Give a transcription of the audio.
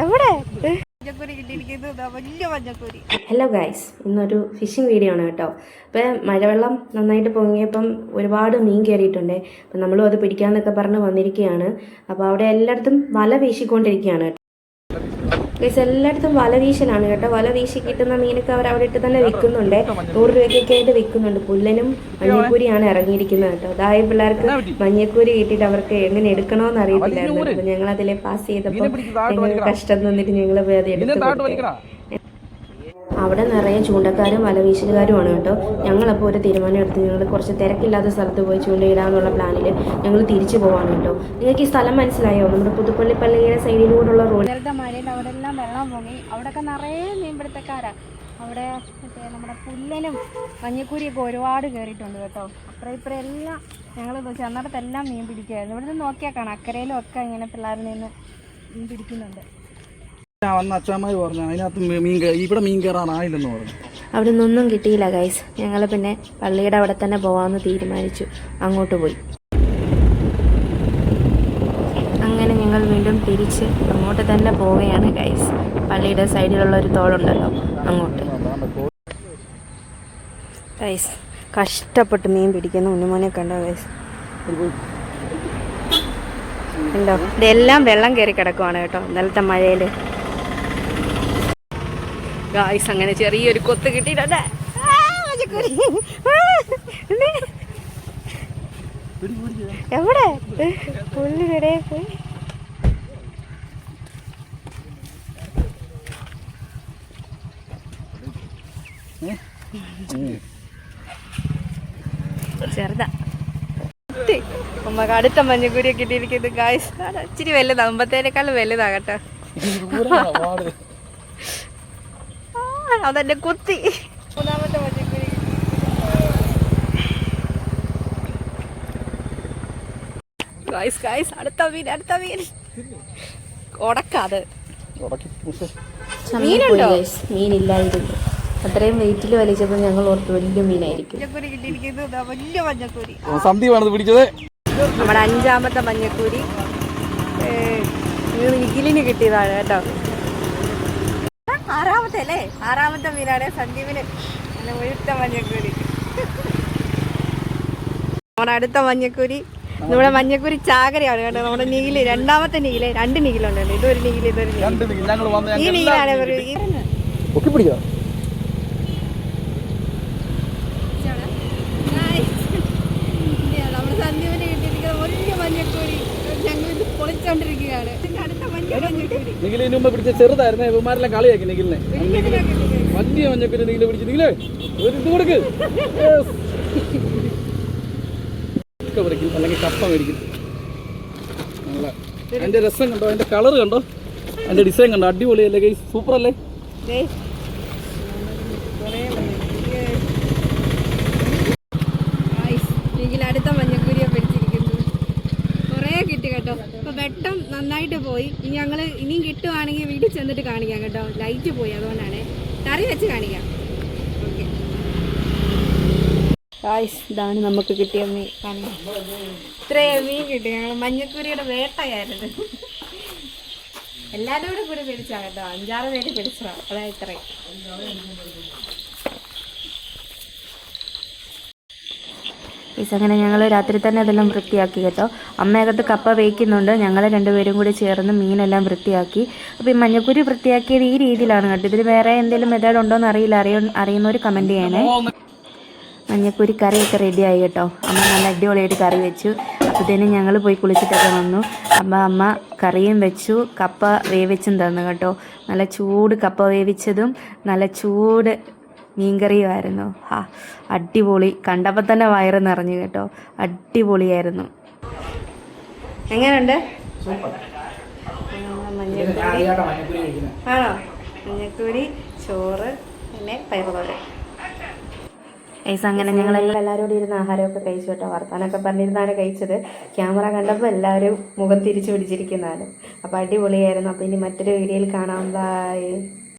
എവിടെ? Hello guys, ഇന്നൊരു phishing video ആണ് കേട്ടോ. ഇപ്പം മഴവെള്ളം നന്നായിട്ട് പൊങ്ങിയപ്പം ഒരുപാട് മീൻ കയറിയിട്ടുണ്ട്. അപ്പം നമ്മളും അത് പിടിക്കാമെന്നൊക്കെ പറഞ്ഞ് വന്നിരിക്കുകയാണ്. അപ്പോൾ അവിടെ എല്ലായിടത്തും വല വീശിക്കൊണ്ടിരിക്കുകയാണ് കേട്ടോ. ഗൈസ്, എല്ലായിടത്തും വല വീശലാണ് കേട്ടോ. വല വീശി കിട്ടുന്ന മീനൊക്കെ അവർ അവിടെ ഇട്ട് തന്നെ വിൽക്കുന്നുണ്ട്. 100 രൂപയ്ക്കൊക്കെ ആയിട്ട് വിൽക്കുന്നുണ്ട്. പുല്ലനും മഞ്ഞക്കൂരിയാണ് ഇറങ്ങിയിരിക്കുന്നത് കേട്ടോ. അതായ പിള്ളേർക്ക് മഞ്ഞക്കൂരി കിട്ടിയിട്ട് അവർക്ക് എങ്ങനെ എടുക്കണമെന്ന് അറിയത്തില്ലായിരുന്നു. അപ്പം ഞങ്ങൾ അതിലെ പാസ് ചെയ്തപ്പോൾ ഞങ്ങൾ കഷ്ടം തന്നിട്ട് ഞങ്ങൾ പോയി അത് എടുത്ത് കൊടുത്തു. അവിടെ നിറയെ ചൂണ്ടക്കാരും വലവീശലുകാരുമാണ് കേട്ടോ. ഞങ്ങളപ്പോൾ ഒരു തീരുമാനം എടുത്ത് ഞങ്ങൾ കുറച്ച് തിരക്കില്ലാത്ത സ്ഥലത്ത് പോയി ചൂണ്ടയിടാന്നുള്ള പ്ലാനിൽ ഞങ്ങൾ തിരിച്ചു പോകാൻ കേട്ടോ. നിങ്ങൾക്ക് ഈ സ്ഥലം മനസ്സിലായോ? നമ്മുടെ പുതുപ്പള്ളി പള്ളിയുടെ സൈഡിലൂടെയുള്ള റോഡ്. മഴയിൽ അവിടെ എല്ലാം വെള്ളം പൊങ്ങി. അവിടെയൊക്കെ നിറയെ മീൻപിടുത്തക്കാരാണ്. അവിടെ നമ്മുടെ പുല്ലനും മഞ്ഞക്കൂരിയൊക്കെ ഒരുപാട് കയറിയിട്ടുണ്ട് കേട്ടോ. അപ്പുറം ഇപ്പുറം എല്ലാം ഞങ്ങൾ ചെന്നിടത്തെല്ലാം മീൻ പിടിക്കുമായിരുന്നു. ഇവിടെ നിന്ന് നോക്കിയാൽ കാണാം, അക്കരയിലും ഒക്കെ ഇങ്ങനെ പിള്ളേരിൽ നിന്ന് മീൻ പിടിക്കുന്നുണ്ട്. അവിടെ നിന്നൊന്നും കിട്ടിയില്ല ഗൈസ്. ഞങ്ങൾ പിന്നെ പള്ളിയുടെ അവിടെ തന്നെ പോകാമെന്ന് തീരുമാനിച്ചു. അങ്ങോട്ട് പോയി. അങ്ങനെ ഞങ്ങൾ വീണ്ടും തിരിച്ച് അങ്ങോട്ട് തന്നെ പോവുകയാണ് ഗൈസ്. പള്ളിയുടെ സൈഡിലുള്ള ഒരു തോടുണ്ടല്ലോ, അങ്ങോട്ട്. ഗൈസ്, കഷ്ടപ്പെട്ട് മീൻ പിടിക്കുന്ന ഉണ്ണിമോനെ കണ്ടോ ഗൈസ്? ഉണ്ടോ? ഇതെല്ലാം വെള്ളം കയറി കിടക്കുവാണ് കേട്ടോ ഇന്നലത്തെ മഴയിൽ. ഗായ്സ്, അങ്ങനെ ചെറിയൊരു കൊത്ത് കിട്ടിയിട്ടുണ്ട്. എവിടെ? പുല്ലിടെ ചെറുതാ. നമുക്ക് അടുത്ത മഞ്ഞക്കൂരിയൊക്കെ കിട്ടിയിരിക്കുന്നത് ഗായ്സ്. ഇച്ചിരി വലുതാ, മുമ്പത്തേനേക്കാളും വലുതാ കേട്ടോ. അതെന്നെ കുത്തി. മൂന്നാമത്തെ മഞ്ഞക്കൂരി. ഗായ്സ് ഗായ്സ്, അടുത്ത മീൻ, അടുത്ത മീൻ. ഉടക്കാത് മീനുണ്ടോ? മീനില്ലായിരുന്നു. അത്രയും വെയിറ്റിൽ വലിച്ചപ്പോൾ ഞങ്ങൾ ഓർത്ത് വലിയ മീനായിരിക്കും. വലിയ മഞ്ഞക്കൂരി. നമ്മുടെ 5ാമത്തെ മഞ്ഞക്കൂരി നിഖിലിന് കിട്ടിയതാണ് കേട്ടോ. 6ാമത്തെ അല്ലേ? 6ാമത്തെ മീനാണ് സന്ദീപിന്. മുഴുത്ത മഞ്ഞക്കൂരി. നമ്മുടെ അടുത്ത മഞ്ഞക്കൂരി നമ്മുടെ മഞ്ഞക്കൂരി ചാകരയാണ് കേട്ടോ. നമ്മുടെ നീകില് 2ാമത്തെ നീകില് 2 നീകിലുണ്ടല്ലോ. ഇതൊരു നീകില്, ഇതൊരു നീകില്. ഈ നീകിലാണ് നമ്മുടെ സന്ദീപിന് കിട്ടിയിരിക്കുന്ന വലിയ മഞ്ഞക്കൂരി. ഞങ്ങൾ ഇത് പൊളിച്ചോണ്ടിരിക്കുകയാണ്. അടുത്ത മഞ്ഞക്കൂരി ചെറുതായിരുന്നു. ഇവന്മാരെല്ലാം കളിയാക്കി നിഖിലിനെ. വലിയ മഞ്ഞക്കൂരി നിഖിലെ പിടിച്ചു. നിഖിലേ ഒരു ഇത് കൊടുക്ക്. മേടിക്കും, അല്ലെങ്കിൽ കപ്പ മേടിക്കും. അതിന്റെ രസം കണ്ടോ? അതിന്റെ കളർ കണ്ടോ? അതിന്റെ ഡിസൈൻ കണ്ടോ? അടിപൊളിയല്ലേ ഗൈസ്? സൂപ്പർ അല്ലേ? അടുത്ത മഞ്ഞക്കൂരിയെ പിടിച്ചിരിക്കുന്നു. കുറേ കിട്ടി കേട്ടോ. അപ്പൊ വെട്ടം നന്നായിട്ട് പോയി. ഞങ്ങൾ ഇനിയും കിട്ടുവാണെങ്കിൽ വീട്ടിൽ ചെന്നിട്ട് കാണിക്കാം കേട്ടോ. ലൈറ്റ് പോയി, അതുകൊണ്ടാണ് കറി വെച്ച് കാണിക്കാം. ഓക്കെ ഗായ്സ്, ഇതാണ് നമുക്ക് കിട്ടിയ മീൻ. ഇത്രയും മീൻ കിട്ടി. ഞങ്ങൾ മഞ്ഞക്കൂരിയുടെ വേട്ടയായിരുന്നു. എല്ലാവരും കൂടി പിടിച്ചാ കേട്ടോ. 5-6 പേര് പിടിച്ചതാ. അതാ ഇത്രയും. അങ്ങനെ ഞങ്ങൾ രാത്രി തന്നെ അതെല്ലാം വൃത്തിയാക്കി കേട്ടോ. അമ്മയകത്ത് കപ്പ വേവിക്കുന്നുണ്ട്. ഞങ്ങൾ 2 പേരും കൂടി ചേർന്ന് മീനെല്ലാം വൃത്തിയാക്കി. അപ്പോൾ ഈ മഞ്ഞക്കൂരി വൃത്തിയാക്കിയത് ഈ രീതിയിലാണ് കേട്ടോ. ഇതിൽ വേറെ എന്തെങ്കിലും മെത്തേഡ് ഉണ്ടോ എന്ന് അറിയില്ല. അറിയുന്നവർ കമൻറ്റ് ചെയ്യണേ. മഞ്ഞക്കൂരി കറിയൊക്കെ റെഡിയായി കേട്ടോ. അമ്മ നല്ല അടിപൊളിയായിട്ട് കറി വെച്ചു. അപ്പോഴത്തേനും ഞങ്ങൾ പോയി കുളിച്ചിട്ടൊക്കെ വന്നു. അപ്പോൾ അമ്മ കറിയും വെച്ചു, കപ്പ വേവിച്ചും തന്നു കേട്ടോ. നല്ല ചൂട് കപ്പ വേവിച്ചതും നല്ല ചൂട് മീൻകറിയുമായിരുന്നു. അടിപൊളി. കണ്ടപ്പോൾ തന്നെ വയറ് നിറഞ്ഞു കേട്ടോ. അടിപൊളിയായിരുന്നു. എങ്ങനെയുണ്ട്? ആണോ? മഞ്ഞക്കൂരി, ചോറ്, പിന്നെ പയറുതോരൻ. അങ്ങനെ ഞങ്ങളെല്ലാവരും കൂടി ഇരുന്ന് ആഹാരമൊക്കെ കഴിച്ചു കേട്ടോ. വർത്താനൊക്കെ പറഞ്ഞിരുന്നാണ് കഴിച്ചത്. ക്യാമറ കണ്ടപ്പോൾ എല്ലാവരും മുഖം തിരിച്ചു പിടിച്ചിരിക്കുന്നതാണ്. അപ്പോൾ അടിപൊളിയായിരുന്നു. അപ്പോൾ ഇനി മറ്റൊരു വീഡിയോയിൽ കാണാം. ബൈ.